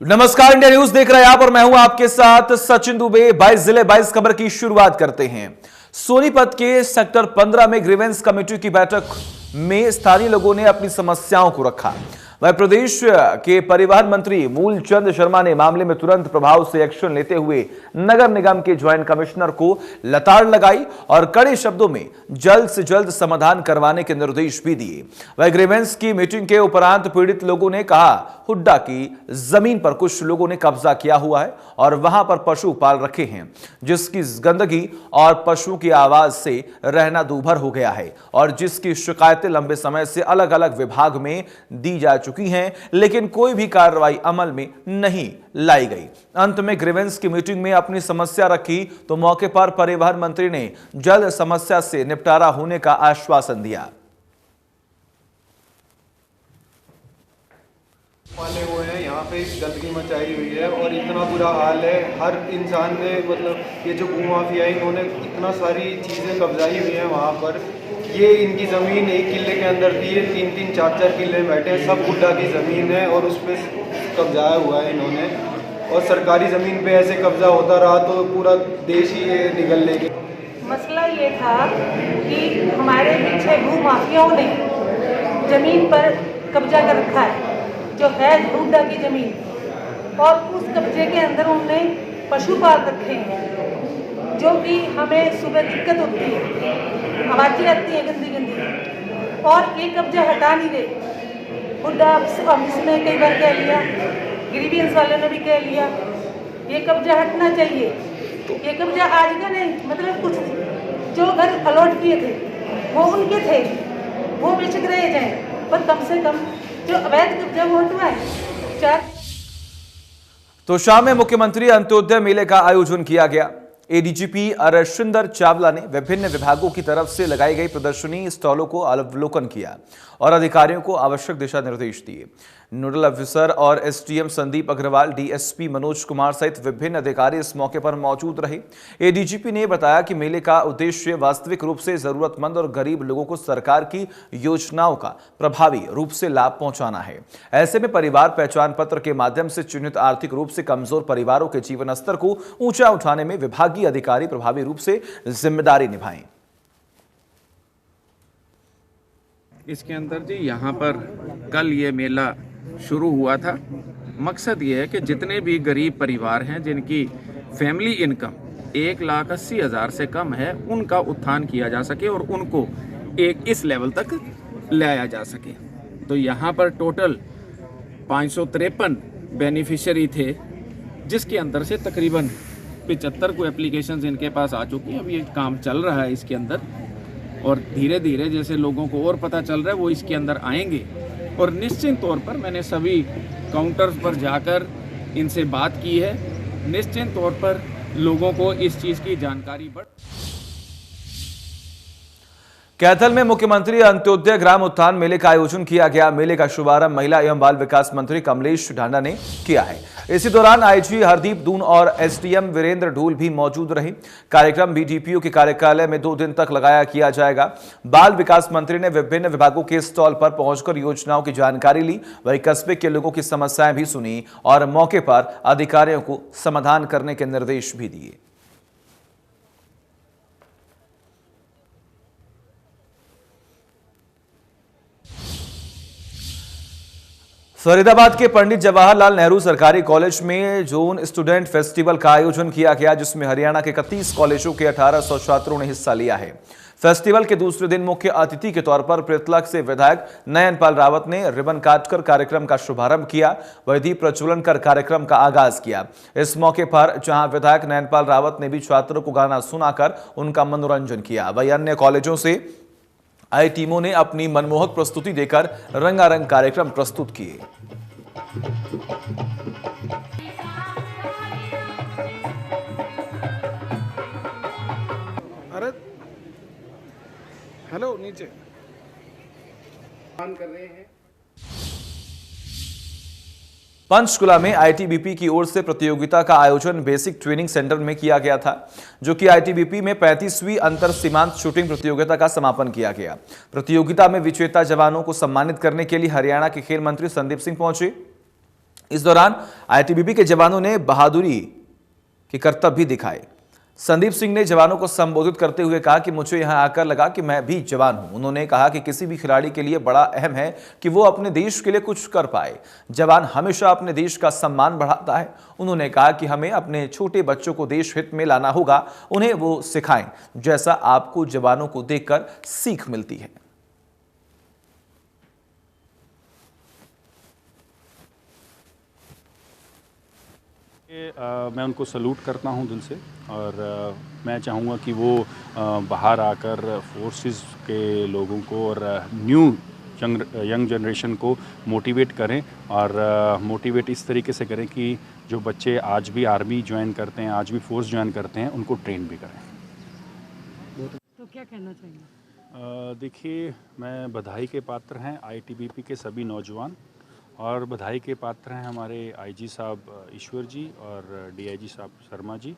नमस्कार, India news देख रहे हैं आप और मैं हूं आपके साथ सचिन दुबे। 22 जिले 22 खबर की शुरुआत करते हैं। सोनीपत के सेक्टर 15 में ग्रीवेंस कमेटी की बैठक में स्थानीय लोगों ने अपनी समस्याओं को रखा। वह प्रदेश के परिवहन मंत्री मूलचंद शर्मा ने मामले में तुरंत प्रभाव से एक्शन लेते हुए नगर निगम के ज्वाइंट कमिश्नर को लताड़ लगाई और कड़े शब्दों में जल्द से जल्द समाधान करवाने के निर्देश भी दिए। वह ग्रीवेंस की मीटिंग के उपरांत पीड़ित लोगों ने कहा, हुड्डा की जमीन पर कुछ लोगों ने कब्जा किया हुआ है और वहां पर पशु पाल रखे हैं, जिसकी गंदगी और पशुओं की आवाज से रहना दूभर हो गया है और जिसकी शिकायतें लंबे समय से अलग अलग विभाग में दी जा चुकी हैं, लेकिन कोई भी कार्रवाई अमल में नहीं लाई गई। अंत में ग्रीवेंस की मीटिंग में अपनी समस्या रखी तो मौके पर परिवहन मंत्री ने जल्द समस्या से निपटारा होने का आश्वासन दिया। पाले हुए हैं, यहाँ पे गंदगी मचाई हुई है और इतना बुरा हाल है। हर इंसान ने मतलब ये जो भूमाफिया इन्होंने इतना सारी चीज़ें कब्जाई हुई हैं वहाँ पर। ये इनकी ज़मीन 1 किले के अंदर थी, 3-3, 4-4 किले बैठे हैं। सब हुड्डा की ज़मीन है और उस पर कब्जाया हुआ है इन्होंने। और सरकारी ज़मीन पे ऐसे कब्जा होता रहा तो पूरा देश ही ये निगल लेंगे। मसला ये था कि हमारे पीछे भूमाफियाओं ने ज़मीन पर कब्जा कर रखा है, जो है हुड्डा की ज़मीन, और उस कब्जे के अंदर उन्होंने पशु पाल रखे हैं, जो कि हमें सुबह दिक्कत होती है, आवाज़ें आती है गंदी गंदी, और ये कब्जा हटा नहीं रहे। हुड्डा ऑफिस ने कई बार कह लिया, ग्रीवेंस वाले ने भी कह लिया, ये कब्जा हटना चाहिए। ये कब्जा आज का नहीं, मतलब कुछ जो घर अलॉट किए थे वो उनके थे, वो बेशक रह जाए, पर कम से कम जो अवैध कब्जा वो हटवाए। तो शाम में मुख्यमंत्री अंत्योदय मेले का आयोजन किया गया। एडीजीपी अरशिंदर चावला ने विभिन्न विभागों की तरफ से लगाई गई प्रदर्शनी स्टॉलों को अवलोकन किया और अधिकारियों को आवश्यक दिशा निर्देश दिए। नोडल ऑफिसर और एसडीएम संदीप अग्रवाल, डीएसपी मनोज कुमार सहित विभिन्न अधिकारी इस मौके पर मौजूद रहे। एडीजीपी ने बताया कि मेले का उद्देश्य वास्तविक रूप से जरूरतमंद और गरीब लोगों को सरकार की योजनाओं का प्रभावी रूप से लाभ पहुंचाना है। ऐसे में परिवार पहचान पत्र के माध्यम से चिन्हित आर्थिक रूप से कमजोर परिवारों के जीवन स्तर को ऊंचा उठाने में विभागीय अधिकारी प्रभावी रूप से जिम्मेदारी निभाएं। इसके अंदर जी यहाँ पर कल ये मेला शुरू हुआ था। मकसद ये है कि जितने भी गरीब परिवार हैं जिनकी फैमिली इनकम 1,80,000 से कम है, उनका उत्थान किया जा सके और उनको एक इस लेवल तक लाया जा सके। तो यहाँ पर टोटल 553 बेनिफिशियरी थे, जिसके अंदर से तकरीबन 75 को एप्लीकेशंस इनके पास आ चुकी हैं। अब ये काम चल रहा है इसके अंदर, और धीरे धीरे जैसे लोगों को और पता चल रहा है वो इसके अंदर आएंगे। और निश्चित तौर पर मैंने सभी काउंटर्स पर जाकर इनसे बात की है। निश्चित तौर पर लोगों को इस चीज़ की जानकारी बढ़। कैथल में मुख्यमंत्री अंत्योदय ग्राम उत्थान मेले का आयोजन किया गया। मेले का शुभारंभ महिला एवं बाल विकास मंत्री कमलेश ढांडा ने किया है। इसी दौरान आईजी हरदीप दून और एसडीएम वीरेंद्र ढूल भी मौजूद रहे। कार्यक्रम बीडीपीओ के कार्यालय में 2 दिन तक लगाया किया जाएगा। बाल विकास मंत्री ने विभिन्न विभागों के स्टॉल पर पहुंचकर योजनाओं की जानकारी ली, वही कस्बे के लोगों की समस्याएं भी सुनी और मौके पर अधिकारियों को समाधान करने के निर्देश भी दिए। फरीदाबाद के पंडित जवाहरलाल नेहरू सरकारी कॉलेज में जोन स्टूडेंट फेस्टिवल का आयोजन किया गया, जिसमें हरियाणा के 31 कॉलेजों के 1800 छात्रों ने हिस्सा लिया है। फेस्टिवल के दूसरे दिन मुख्य अतिथि के तौर पर पृथलक से विधायक नयनपाल रावत ने रिबन काटकर कार्यक्रम का शुभारंभ किया, वही दीप प्रज्वलन कर कार्यक्रम का आगाज किया। इस मौके पर जहां विधायक नयनपाल रावत ने भी छात्रों को गाना सुनाकर उनका मनोरंजन किया, वही अन्य कॉलेजों से आई टीमों ने अपनी मनमोहक प्रस्तुति देकर रंगारंग कार्यक्रम प्रस्तुत किए। अरे हेलो, नीचे कर रहे हैं। पंचकुला में आईटीबीपी की ओर से प्रतियोगिता का आयोजन बेसिक ट्रेनिंग सेंटर में किया गया था, जो कि आईटीबीपी में 35वीं अंतर सीमांत शूटिंग प्रतियोगिता का समापन किया गया। प्रतियोगिता में विजेता जवानों को सम्मानित करने के लिए हरियाणा के खेल मंत्री संदीप सिंह पहुंचे। इस दौरान आईटीबीपी के जवानों ने बहादुरी के करतब भी दिखाए। संदीप सिंह ने जवानों को संबोधित करते हुए कहा कि मुझे यहां आकर लगा कि मैं भी जवान हूं। उन्होंने कहा कि किसी भी खिलाड़ी के लिए बड़ा अहम है कि वो अपने देश के लिए कुछ कर पाए। जवान हमेशा अपने देश का सम्मान बढ़ाता है। उन्होंने कहा कि हमें अपने छोटे बच्चों को देश हित में लाना होगा, उन्हें वो सिखाएं जैसा आपको जवानों को देखकर सीख मिलती है। मैं उनको सलूट करता हूं दिल से और मैं चाहूँगा कि वो बाहर आकर फोर्सेस के लोगों को और न्यू यंग जनरेशन को मोटिवेट करें और मोटिवेट इस तरीके से करें कि जो बच्चे आज भी आर्मी ज्वाइन करते हैं, आज भी फोर्स ज्वाइन करते हैं, उनको ट्रेन भी करें। तो क्या कहना चाहिए? देखिए, मैं बधाई के पात्र हैं आईटीबीपी के सभी नौजवान और बधाई के पात्र हैं हमारे आईजी साहब ईश्वर जी और डीआईजी साहब शर्मा जी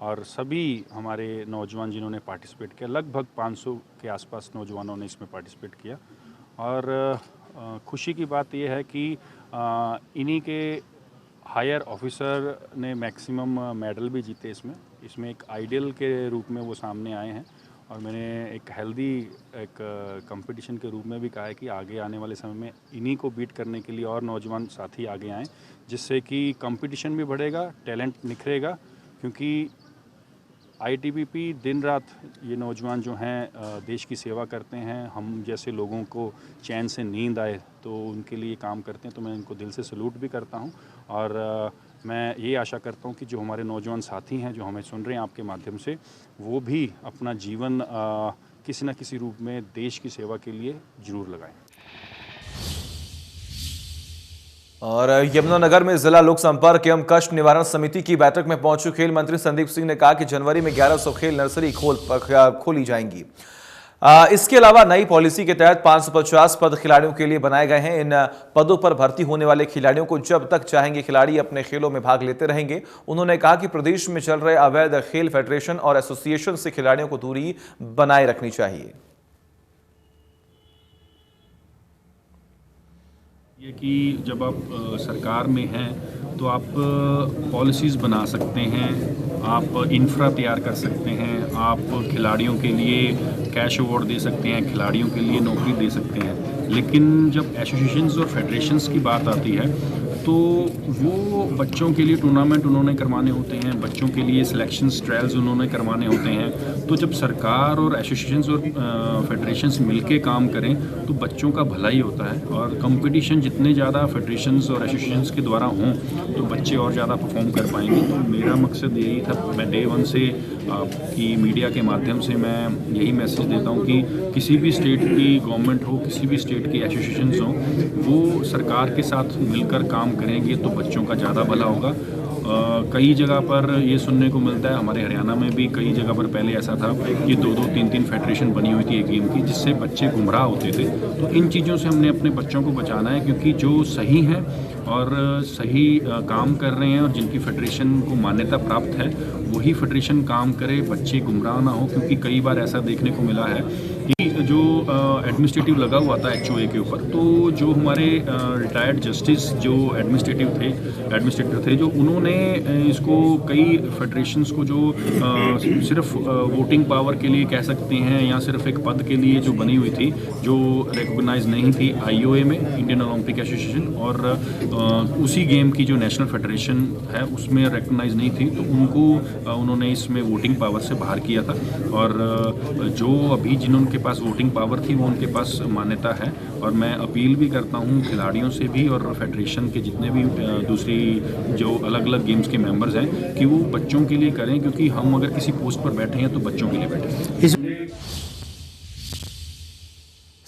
और सभी हमारे नौजवान जिन्होंने पार्टिसिपेट किया। लगभग 500 के आसपास नौजवानों ने इसमें पार्टिसिपेट किया और खुशी की बात यह है कि इन्हीं के हायर ऑफिसर ने मैक्सिमम मेडल भी जीते। इसमें एक आइडियल के रूप में वो सामने आए हैं और मैंने एक हेल्दी एक कंपटीशन के रूप में भी कहा है कि आगे आने वाले समय में इन्हीं को बीट करने के लिए और नौजवान साथी आगे आएँ, जिससे कि कंपटीशन भी बढ़ेगा, टैलेंट निखरेगा। क्योंकि आईटीबीपी दिन रात ये नौजवान जो हैं देश की सेवा करते हैं। हम जैसे लोगों को चैन से नींद आए तो उनके लिए काम करते हैं, तो मैं इनको दिल से सलूट भी करता हूँ और मैं ये आशा करता हूँ कि जो हमारे नौजवान साथी हैं जो हमें सुन रहे हैं आपके माध्यम से, वो भी अपना जीवन किसी न किसी रूप में देश की सेवा के लिए जरूर लगाएं। और यमुनानगर में जिला लोक संपर्क एवं कष्ट निवारण समिति की बैठक में पहुंचे खेल मंत्री संदीप सिंह ने कहा कि जनवरी में 1100 खेल नर्सरी खोली जाएंगी। इसके अलावा नई पॉलिसी के तहत 550 पद खिलाड़ियों के लिए बनाए गए हैं। इन पदों पर भर्ती होने वाले खिलाड़ियों को जब तक चाहेंगे खिलाड़ी अपने खेलों में भाग लेते रहेंगे। उन्होंने कहा कि प्रदेश में चल रहे अवैध खेल फेडरेशन और एसोसिएशन से खिलाड़ियों को दूरी बनाए रखनी चाहिए। ये कि जब आप सरकार में हैं तो आप पॉलिसीज़ बना सकते हैं, आप इंफ्रा तैयार कर सकते हैं, आप खिलाड़ियों के लिए कैश अवार्ड दे सकते हैं, खिलाड़ियों के लिए नौकरी दे सकते हैं। लेकिन जब एसोसिएशंस और फेडरेशंस की बात आती है तो वो बच्चों के लिए टूर्नामेंट उन्होंने करवाने होते हैं, बच्चों के लिए सिलेक्शंस ट्रायल्स उन्होंने करवाने होते हैं। तो जब सरकार और एसोसिएशंस और फेडरेशंस मिलके काम करें तो बच्चों का भला ही होता है और कंपटीशन जितने ज़्यादा फेडरेशंस और एसोसिएशंस के द्वारा हों तो बच्चे और ज़्यादा परफॉर्म कर पाएंगे। तो मेरा मकसद यही था, मैं डे वन से आपकी मीडिया के माध्यम से मैं यही मैसेज देता हूँ कि किसी भी स्टेट की गवर्नमेंट हो, किसी भी स्टेट की एसोसिएशंस हो, वो सरकार के साथ मिलकर काम करेंगे तो बच्चों का ज़्यादा भला होगा। कई जगह पर ये सुनने को मिलता है, हमारे हरियाणा में भी कई जगह पर पहले ऐसा था कि 2-2, 3-3 फेडरेशन बनी हुई थी एक गेम की, जिससे बच्चे गुमराह होते थे। तो इन चीज़ों से हमने अपने बच्चों को बचाना है, क्योंकि जो सही हैं और सही काम कर रहे हैं और जिनकी फेडरेशन को मान्यता प्राप्त है वही फेडरेशन काम करे, बच्चे गुमराह ना हो। क्योंकि कई बार ऐसा देखने को मिला है कि जो एडमिनिस्ट्रेटिव लगा हुआ था एचओए के ऊपर, तो जो हमारे रिटायर्ड जस्टिस जो एडमिनिस्ट्रेटर थे जो उन्होंने इसको कई फेडरेशंस को जो सिर्फ वोटिंग पावर के लिए कह सकते हैं या सिर्फ एक पद के लिए जो बनी हुई थी, जो रिकॉग्नाइज नहीं थी आईओए में, इंडियन ओलंपिक एसोसिएशन, और उसी गेम की जो नेशनल फेडरेशन है उसमें रिकॉग्नाइज नहीं थी, तो उनको उन्होंने इसमें वोटिंग पावर से बाहर किया था। और जो अभी जिनके पास वोटिंग पावर थी वो उनके पास मान्यता है। और मैं अपील भी करता हूँ खिलाड़ियों से भी और फेडरेशन के जितने भी दूसरी जो अलग अलग गेम्स के मेंबर्स हैं कि वो बच्चों के लिए करें, क्योंकि हम अगर किसी पोस्ट पर बैठे हैं तो बच्चों के लिए बैठे हैं।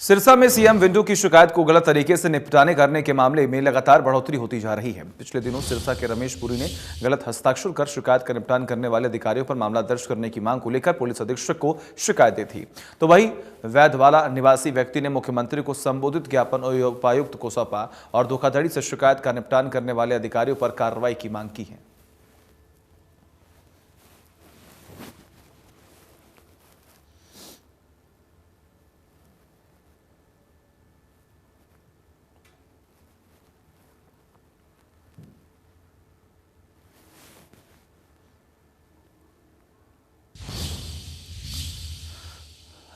सिरसा में सीएम विंडो की शिकायत को गलत तरीके से निपटाने करने के मामले में लगातार बढ़ोतरी होती जा रही है। पिछले दिनों सिरसा के रमेश पुरी ने गलत हस्ताक्षर कर शिकायत का निपटान करने वाले अधिकारियों पर मामला दर्ज करने की मांग को लेकर पुलिस अधीक्षक को शिकायत दी थी। तो वही वैधवाला निवासी व्यक्ति ने मुख्यमंत्री को संबोधित ज्ञापन उपायुक्त को सौंपा और धोखाधड़ी से शिकायत का निपटान करने वाले अधिकारियों पर कार्रवाई की मांग की है।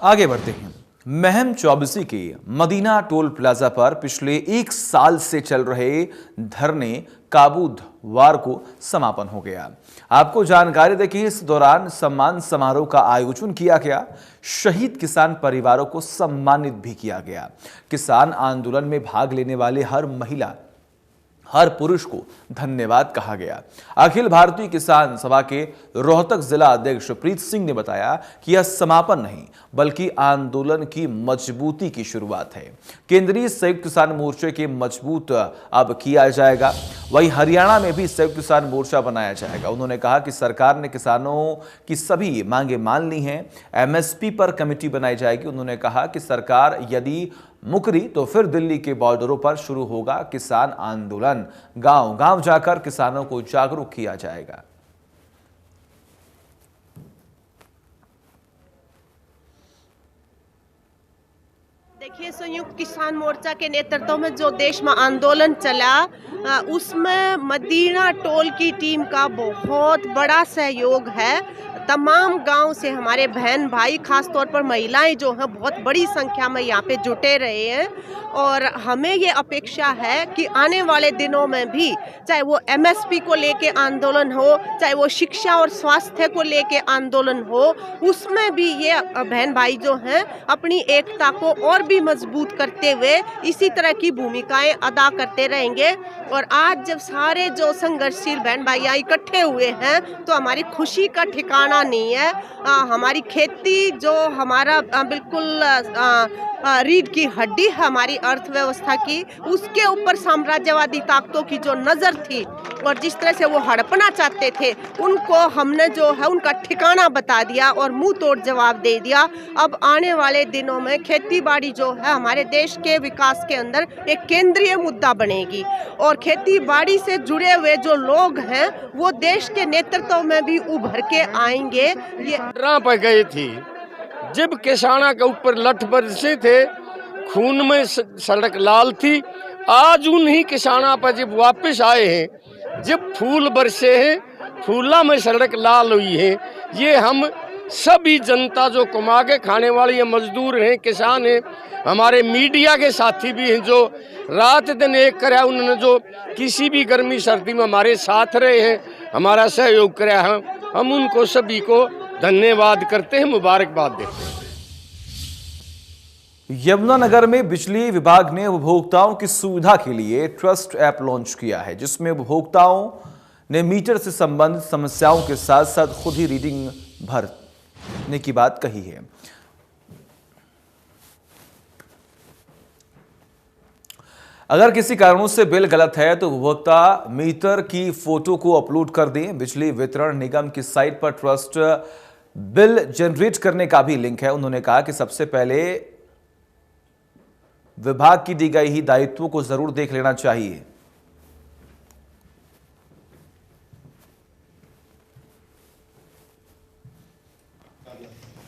आगे बढ़ते हैं। महम चौबसी के मदीना टोल प्लाजा पर पिछले 1 साल से चल रहे धरने का बुधवार को समापन हो गया। आपको जानकारी दें कि इस दौरान सम्मान समारोह का आयोजन किया गया। शहीद किसान परिवारों को सम्मानित भी किया गया। किसान आंदोलन में भाग लेने वाले हर महिला, हर पुरुष को धन्यवाद कहा गया। अखिल भारतीय किसान सभा के रोहतक जिला अध्यक्ष प्रीत सिंह ने बताया कि यह समापन नहीं बल्कि आंदोलन की मजबूती की शुरुआत है। केंद्रीय संयुक्त किसान मोर्चे के मजबूत अब किया जाएगा। वहीं हरियाणा में भी संयुक्त किसान मोर्चा बनाया जाएगा। उन्होंने कहा कि सरकार ने किसानों की सभी मांगे मान ली हैं। एमएसपी पर कमेटी बनाई जाएगी। उन्होंने कहा कि सरकार यदि मुकरी तो फिर दिल्ली के बॉर्डरों पर शुरू होगा किसान आंदोलन। गांव-गांव जाकर किसानों को जागरूक किया जाएगा। देखिए, संयुक्त किसान मोर्चा के नेतृत्व में जो देश में आंदोलन चला, उसमें मदीना टोल की टीम का बहुत बड़ा सहयोग है। तमाम गांव से हमारे बहन भाई, खास तौर पर महिलाएं जो हैं, बहुत बड़ी संख्या में यहाँ पे जुटे रहे हैं। और हमें ये अपेक्षा है कि आने वाले दिनों में भी, चाहे वो एमएसपी को लेके आंदोलन हो, चाहे वो शिक्षा और स्वास्थ्य को लेके आंदोलन हो, उसमें भी ये बहन भाई जो हैं अपनी एकता को और भी मजबूत करते हुए इसी तरह की भूमिकाएं अदा करते रहेंगे। और आज जब सारे जो संघर्षशील बहन भाई यहाँ इकट्ठे हुए हैं तो हमारी खुशी का ठिकाना नहीं है। हमारी खेती जो हमारा बिल्कुल रीढ़ की हड्डी है हमारी अर्थव्यवस्था की, उसके ऊपर साम्राज्यवादी ताकतों की जो नज़र थी और जिस तरह से वो हड़पना चाहते थे, उनको हमने जो है उनका ठिकाना बता दिया और मुंह तोड़ जवाब दे दिया। अब आने वाले दिनों में खेती बाड़ी जो है हमारे देश के विकास के अंदर एक केंद्रीय मुद्दा बनेगी और खेती बाड़ी से जुड़े हुए जो लोग हैं वो देश के नेतृत्व में भी उभर के आएंगे। ये पर गई थी जब किसाना के ऊपर लठ बरसे थे, खून में सड़क लाल थी। आज उन्हीं किसाना पर जब वापस आए हैं, जब फूल बरसे हैं, फूला में सड़क लाल हुई है। ये हम सभी जनता जो कमा के खाने वाली है, मजदूर हैं, किसान हैं, हमारे मीडिया के साथी भी हैं जो रात दिन एक कराया, उन्होंने जो किसी भी गर्मी सर्दी में हमारे साथ रहे हैं, हमारा सहयोग कराया है, हम उनको सभी को धन्यवाद करते हैं, मुबारकबाद देते हैं। यमुनानगर में बिजली विभाग ने उपभोक्ताओं की सुविधा के लिए ट्रस्ट ऐप लॉन्च किया है, जिसमें उपभोक्ताओं ने मीटर से संबंधित समस्याओं के साथ साथ खुद ही रीडिंग भरने की बात कही है। अगर किसी कारणों से बिल गलत है तो उपभोक्ता मीटर की फोटो को अपलोड कर दें। बिजली वितरण निगम की साइट पर ट्रस्ट बिल जनरेट करने का भी लिंक है। उन्होंने कहा कि सबसे पहले विभाग की दी गई ही दायित्वों को जरूर देख लेना चाहिए।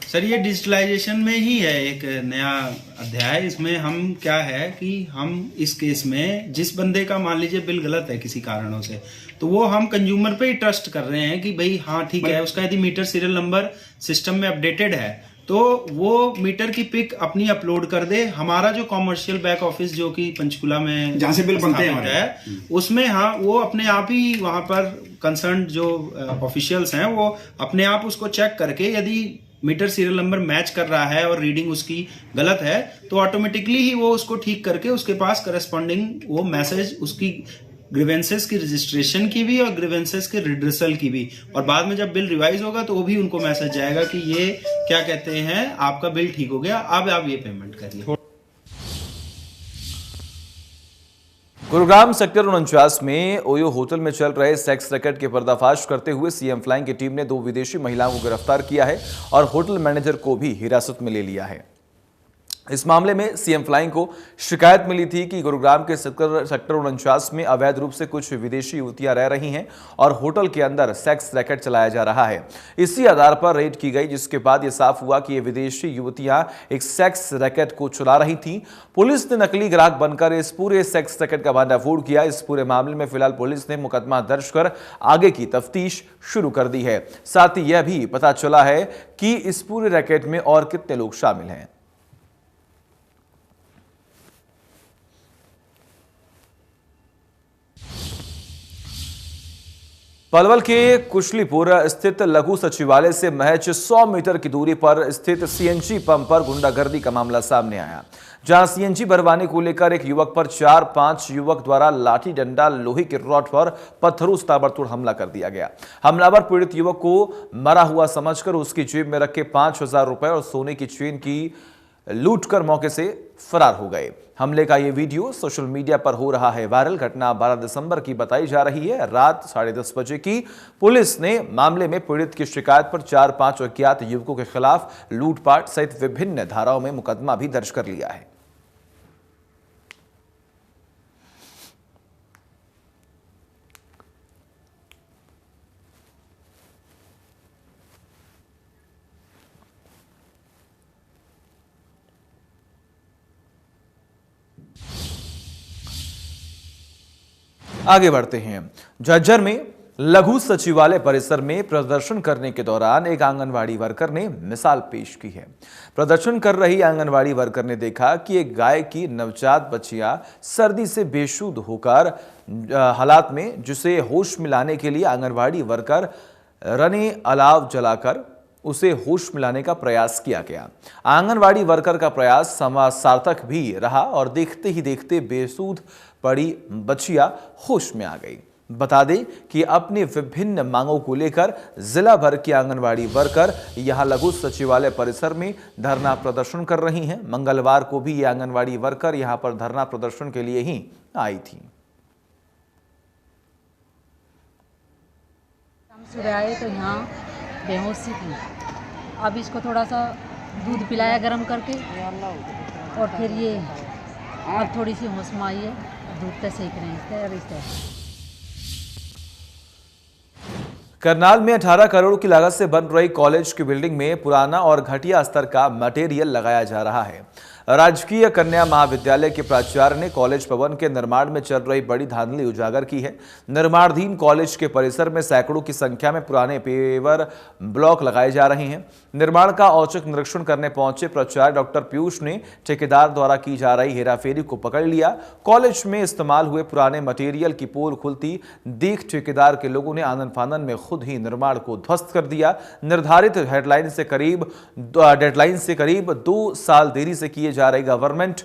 सर, ये डिजिटलाइजेशन में ही है एक नया अध्याय। इसमें हम क्या है कि हम इस केस में जिस बंदे का मान लीजिए बिल गलत है किसी कारणों से, तो वो हम कंज्यूमर पे ही ट्रस्ट कर रहे हैं कि भाई हाँ ठीक है, उसका यदि मीटर सीरियल नंबर सिस्टम में अपडेटेड है तो वो मीटर की पिक अपनी अपलोड कर दे। हमारा जो कॉमर्शियल बैक ऑफिस जो कि पंचकुला में जहां से बिल बनते हैं उसमें हाँ वो अपने आप ही वहां पर कंसर्न जो ऑफिशियल्स हैं वो अपने आप उसको चेक करके यदि मीटर सीरियल नंबर मैच कर रहा है और रीडिंग उसकी गलत है तो ऑटोमेटिकली ही वो उसको ठीक करके उसके पास करस्पॉन्डिंग वो मैसेज उसकी ग्रीवेंसेस की रजिस्ट्रेशन की भी और ग्रीवेंसेस के रिड्रेसल की भी, और बाद में जब बिल रिवाइज होगा तो वो भी उनको मैसेज जाएगा कि ये क्या कहते हैं आपका बिल ठीक हो गया, अब आप ये पेमेंट करिए। गुरुग्राम सेक्टर 49 में ओयो होटल में चल रहे सेक्स रैकेट के पर्दाफाश करते हुए सीएम फ्लाइंग की टीम ने 2 विदेशी महिलाओं को गिरफ्तार किया है और होटल मैनेजर को भी हिरासत में ले लिया है। इस मामले में सीएम फ्लाइंग को शिकायत मिली थी कि गुरुग्राम के सेक्टर 49 में अवैध रूप से कुछ विदेशी युवतियां रह रही हैं और होटल के अंदर सेक्स रैकेट चलाया जा रहा है। इसी आधार पर रेड की गई, जिसके बाद यह साफ हुआ कि ये विदेशी युवतियां एक सेक्स रैकेट को चला रही थीं। पुलिस ने नकली ग्राहक बनकर इस पूरे सेक्स रैकेट का भंडाफोड़ किया। इस पूरे मामले में फिलहाल पुलिस ने मुकदमा दर्ज कर आगे की तफ्तीश शुरू कर दी है। साथ ही यह भी पता चला है कि इस पूरे रैकेट में और कितने लोग शामिल हैं। पलवल के कुशलीपुर स्थित लघु सचिवालय से महज 100 मीटर की दूरी पर स्थित सीएनजी पंप पर गुंडागर्दी का मामला सामने आया, जहां सीएनजी भरवाने को लेकर एक युवक पर 4-5 युवक द्वारा लाठी डंडा, लोहे के रॉड पर पत्थरों से ताबड़तोड़ हमला कर दिया गया। हमलावर पीड़ित युवक को मरा हुआ समझकर उसकी जेब में रखे 5,000 रुपए और सोने की चेन की लूटकर मौके से फरार हो गए। हमले का ये वीडियो सोशल मीडिया पर हो रहा है वायरल। घटना 12 दिसंबर की बताई जा रही है। रात 10:30 बजे की पुलिस ने मामले में पीड़ित की शिकायत पर 4-5 अज्ञात युवकों के खिलाफ लूटपाट सहित विभिन्न धाराओं में मुकदमा भी दर्ज कर लिया है। आगे बढ़ते हैं। झज्जर में लघु सचिवालय परिसर में प्रदर्शन करने के दौरान एक आंगनवाड़ी वर्कर ने मिसाल पेश की है। प्रदर्शन कर रही आंगनवाड़ी वर्कर ने देखा कि एक गाय की नवजात बच्चियां सर्दी से बेसुध होकर हालात में, जिसे होश में लाने के लिए आंगनवाड़ी वर्कर रने अलाव जलाकर उसे होश में लाने का प्रयास किया गया। आंगनवाड़ी वर्कर का प्रयास सार्थक भी रहा और देखते ही देखते बेसुध पड़ी बच्चियां होश में आ गई। बता दें कि अपनी विभिन्न मांगों को लेकर जिला भर की आंगनवाड़ी वर्कर यहां लघु सचिवालय परिसर में धरना प्रदर्शन कर रही हैं। मंगलवार को भी ये आंगनवाड़ी वर्कर यहां पर धरना प्रदर्शन के लिए ही आई थी। सुबह आए तो यहाँ बेहोशी थी। अब इसको थोड़ा सा दूध पिलाया गर्म करके और फिर ये अब थोड़ी सी होश में आई है, दूध पे सेक रहे हैं। करनाल में 18 करोड़ की लागत से बन रही कॉलेज की बिल्डिंग में पुराना और घटिया स्तर का मटेरियल लगाया जा रहा है। राजकीय कन्या महाविद्यालय के प्राचार्य ने कॉलेज भवन के निर्माण में चल रही बड़ी धांधली उजागर की है। निर्माणाधीन कॉलेज के परिसर में सैकड़ों की संख्या में पुराने पेवर ब्लॉक लगाए जा रहे हैं। निर्माण का औचक निरीक्षण करने पहुंचे प्राचार्य डॉक्टर पीयूष ने ठेकेदार द्वारा की जा रही हेराफेरी को पकड़ लिया। कॉलेज में इस्तेमाल हुए पुराने मटेरियल की पोल खुलती देख ठेकेदार के लोगों ने आनन फानन में खुद ही निर्माण को ध्वस्त कर दिया। निर्धारित डेडलाइन से करीब 2 साल देरी से किए जा रहे गवर्नमेंट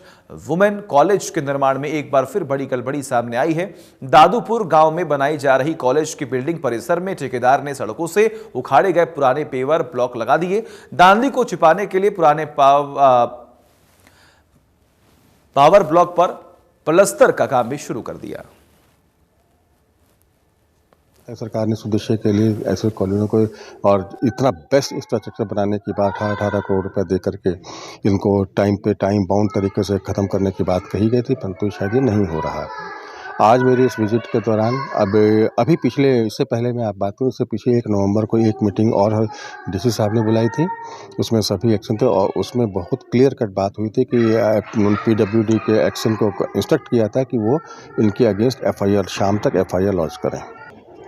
वुमेन कॉलेज के निर्माण में एक बार फिर बड़ी गड़बड़ी सामने आई है। दादूपुर गांव में बनाई जा रही कॉलेज की बिल्डिंग परिसर में ठेकेदार ने सड़कों से उखाड़े गए पुराने पेवर ब्लॉक लगा दिए। धांधली को छिपाने के लिए पुराने पावर ब्लॉक पर प्लास्टर का काम भी शुरू कर दिया। सरकार ने इस उद्देश्य के लिए ऐसे कॉलोनियों को और इतना बेस्ट इंफ्रास्ट्रक्चर बनाने की बात 18 करोड़ रुपए दे करके इनको टाइम पे टाइम बाउंड तरीके से ख़त्म करने की बात कही गई थी, परंतु शायद ये नहीं हो रहा। आज मेरी इस विजिट के दौरान अभी पिछले इससे पहले मैं आप बात करूँ, इससे पिछले 1 नवंबर को एक मीटिंग और डीसी साहब ने बुलाई थी। उसमें सभी एक्शन थे और उसमें बहुत क्लियर कट बात हुई थी कि PWD के एक्शन को इंस्ट्रक्ट किया था कि वो इनके अगेंस्ट FIR शाम तक FIR लॉन्च करें।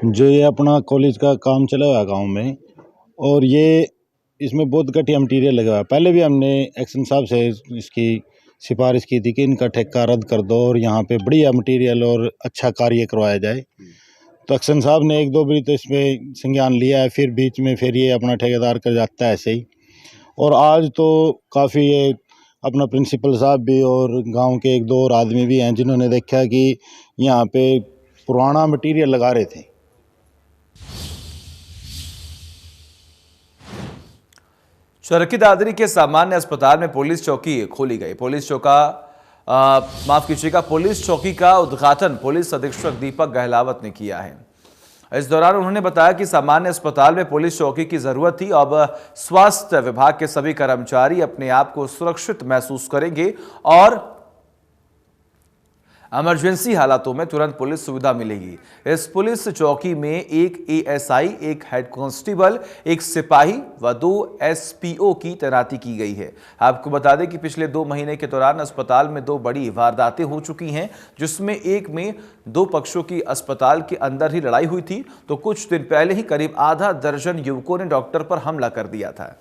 जो ये अपना कॉलेज का काम चला हुआ गांव में और ये इसमें बहुत घटिया मटीरियल लगा हुआ है। पहले भी हमने एक्शन साहब से इसकी सिफारिश की थी कि इनका ठेका रद्द कर दो और यहाँ पे बढ़िया मटीरियल और अच्छा कार्य करवाया जाए। तो एक्शन साहब ने 1-2 बार तो इसमें संज्ञान लिया है, फिर बीच में फिर ये अपना ठेकेदार कर जाता है ऐसे ही। और आज तो काफ़ी ये अपना प्रिंसिपल साहब भी और गाँव के 1-2 और आदमी भी हैं जिन्होंने देखा कि यहाँ पे पुराना मटीरियल लगा रहे थे। चरखी दादरी के सामान्य अस्पताल में पुलिस चौकी खोली गई। पुलिस चौकी का उद्घाटन पुलिस अधीक्षक दीपक गहलावत ने किया है। इस दौरान उन्होंने बताया कि सामान्य अस्पताल में पुलिस चौकी की जरूरत थी। अब स्वास्थ्य विभाग के सभी कर्मचारी अपने आप को सुरक्षित महसूस करेंगे और इमरजेंसी हालातों में तुरंत पुलिस सुविधा मिलेगी। इस पुलिस चौकी में एक एएसआई, एक हेड कांस्टेबल, एक सिपाही व 2 एसपीओ की तैनाती की गई है। आपको बता दें कि पिछले 2 महीने के दौरान अस्पताल में 2 बड़ी वारदातें हो चुकी हैं, जिसमें एक में 2 पक्षों की अस्पताल के अंदर ही लड़ाई हुई थी, तो कुछ दिन पहले ही करीब आधा दर्जन युवकों ने डॉक्टर पर हमला कर दिया था।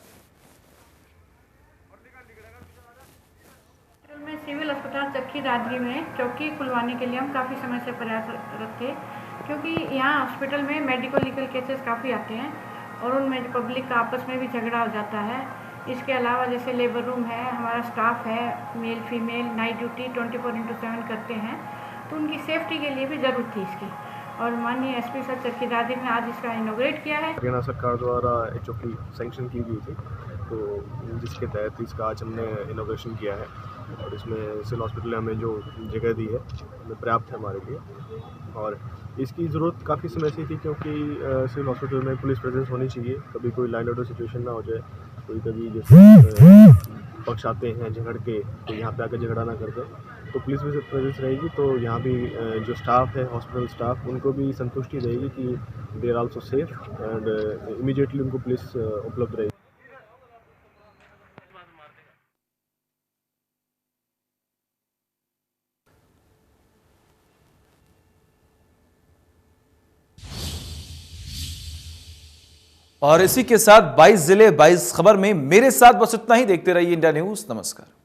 सिविल अस्पताल चक्की दादरी में चौकी खुलवाने के लिए हम काफ़ी समय से प्रयासरत थे, क्योंकि यहाँ हॉस्पिटल में मेडिको लीगल केसेस काफ़ी आते हैं और उनमें पब्लिक का आपस में भी झगड़ा हो जाता है। इसके अलावा जैसे लेबर रूम है, हमारा स्टाफ है, मेल फीमेल नाइट ड्यूटी 24/7 करते हैं, तो उनकी सेफ्टी के लिए भी ज़रूरत थी इसकी। और माननीय एसपी सर चक्की दादरी में आज इसका इनॉग्रेट किया है। हरियाणा सरकार द्वारा चौकी सैंक्शन की गई थी, तो जिसके तहत इसका आज हमने इनॉग्रेशन किया है और इसमें सिविल हॉस्पिटल ने हमें जो जगह दी है हमें पर्याप्त है हमारे लिए। और इसकी ज़रूरत काफ़ी समय से थी, क्योंकि सिविल हॉस्पिटल में पुलिस प्रेजेंस होनी चाहिए। कभी कोई लाइन ऑर्डर सिचुएशन ना हो जाए, कोई कभी जैसे पक्ष आते हैं झगड़ के, तो यहाँ पे आकर झगड़ा ना कर दे, तो पुलिस भी प्रेजेंस रहेगी। तो यहाँ भी जो स्टाफ है, हॉस्पिटल स्टाफ, उनको भी संतुष्टि रहेगी कि they are also safe and immediately उनको पुलिस उपलब्ध रहेगी। और इसी के साथ 22 जिले 22 खबर में मेरे साथ बस इतना ही। देखते रहिए इंडिया न्यूज़। नमस्कार।